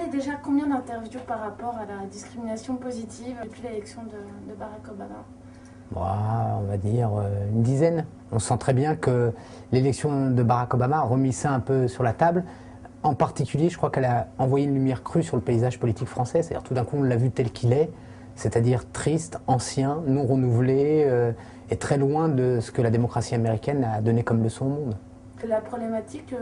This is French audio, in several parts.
fait déjà combien d'interviews par rapport à la discrimination positive depuis l'élection de Barack Obama? On va dire une dizaine. On sent très bien que l'élection de Barack Obama a remis ça un peu sur la table. En particulier, je crois qu'elle a envoyé une lumière crue sur le paysage politique français. C'est-à-dire tout d'un coup, on l'a vu tel qu'il est, c'est-à-dire triste, ancien, non renouvelé, et très loin de ce que la démocratie américaine a donné comme leçon au monde. La problématique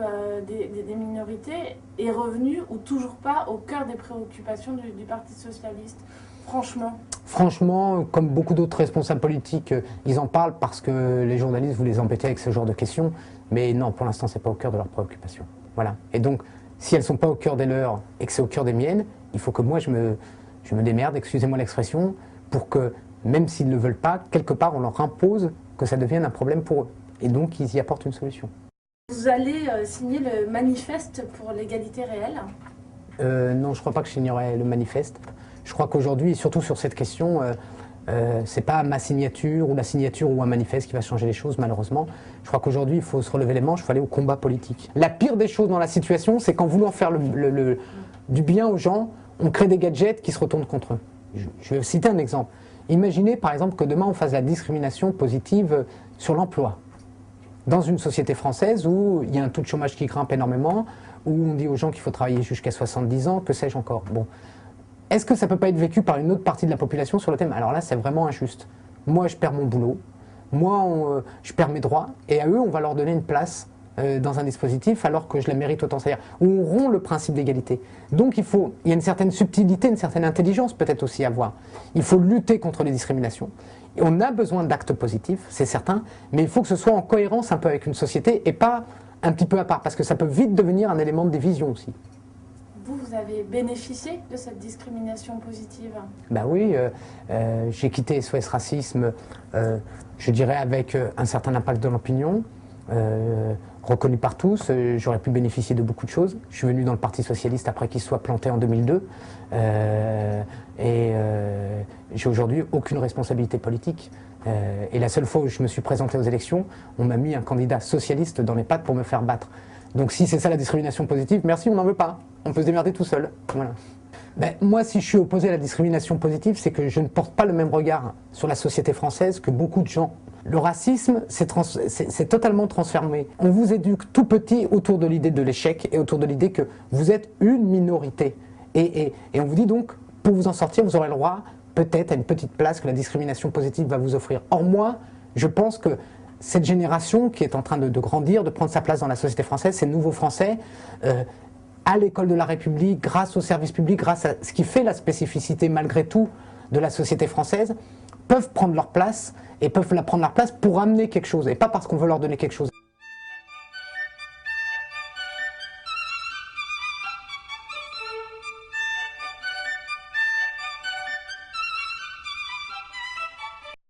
des minorités est revenue ou toujours pas au cœur des préoccupations du Parti socialiste, franchement? Franchement, comme beaucoup d'autres responsables politiques, ils en parlent parce que les journalistes vous les embêtez avec ce genre de questions. Mais non, pour l'instant, c'est pas au cœur de leurs préoccupations. Voilà. Et donc, si elles sont pas au cœur des leurs et que c'est au cœur des miennes, il faut que moi je me démerde, excusez-moi l'expression, pour que, même s'ils ne veulent pas, quelque part on leur impose que ça devienne un problème pour eux. Et donc, ils y apportent une solution. Vous allez signer le manifeste pour l'égalité réelle? Non, je ne crois pas que je signerai le manifeste. Je crois qu'aujourd'hui, surtout sur cette question, c'est pas ma signature ou la signature ou un manifeste qui va changer les choses, malheureusement. Je crois qu'aujourd'hui, il faut se relever les manches, il faut aller au combat politique. La pire des choses dans la situation, c'est qu'en voulant faire du bien aux gens, on crée des gadgets qui se retournent contre eux. Je vais citer un exemple. Imaginez par exemple que demain on fasse la discrimination positive sur l'emploi. Dans une société française où il y a un taux de chômage qui grimpe énormément, où on dit aux gens qu'il faut travailler jusqu'à 70 ans, que sais-je encore. Bon. Est-ce que ça ne peut pas être vécu par une autre partie de la population sur le thème? Alors là, c'est vraiment injuste. Moi, je perds mon boulot, moi, je perds mes droits, et à eux, on va leur donner une place dans un dispositif alors que je la mérite autant. C'est-à-dire où on rompt le principe d'égalité. Donc il y a une certaine subtilité, une certaine intelligence peut-être aussi à avoir. Il faut lutter contre les discriminations. Et on a besoin d'actes positifs, c'est certain, mais il faut que ce soit en cohérence un peu avec une société et pas un petit peu à part, parce que ça peut vite devenir un élément de division aussi. Vous avez bénéficié de cette discrimination positive? Ben oui, j'ai quitté SOS Racisme, je dirais avec un certain impact de l'opinion, reconnu par tous. J'aurais pu bénéficier de beaucoup de choses. Je suis venu dans le Parti Socialiste après qu'il soit planté en 2002, j'ai aujourd'hui aucune responsabilité politique. Et la seule fois où je me suis présenté aux élections, on m'a mis un candidat socialiste dans les pattes pour me faire battre. Donc si c'est ça la discrimination positive, merci, on n'en veut pas. On peut se démerder tout seul. Voilà. Ben, moi, si je suis opposé à la discrimination positive, c'est que je ne porte pas le même regard sur la société française que beaucoup de gens. Le racisme, c'est totalement transformé. On vous éduque tout petit autour de l'idée de l'échec et autour de l'idée que vous êtes une minorité. Et on vous dit donc, pour vous en sortir, vous aurez le droit peut-être à une petite place que la discrimination positive va vous offrir. Or moi, je pense que cette génération qui est en train de grandir, de prendre sa place dans la société française, ces nouveaux Français, à l'école de la République, grâce au service public, grâce à ce qui fait la spécificité malgré tout de la société française, peuvent prendre leur place et peuvent la prendre leur place pour amener quelque chose et pas parce qu'on veut leur donner quelque chose.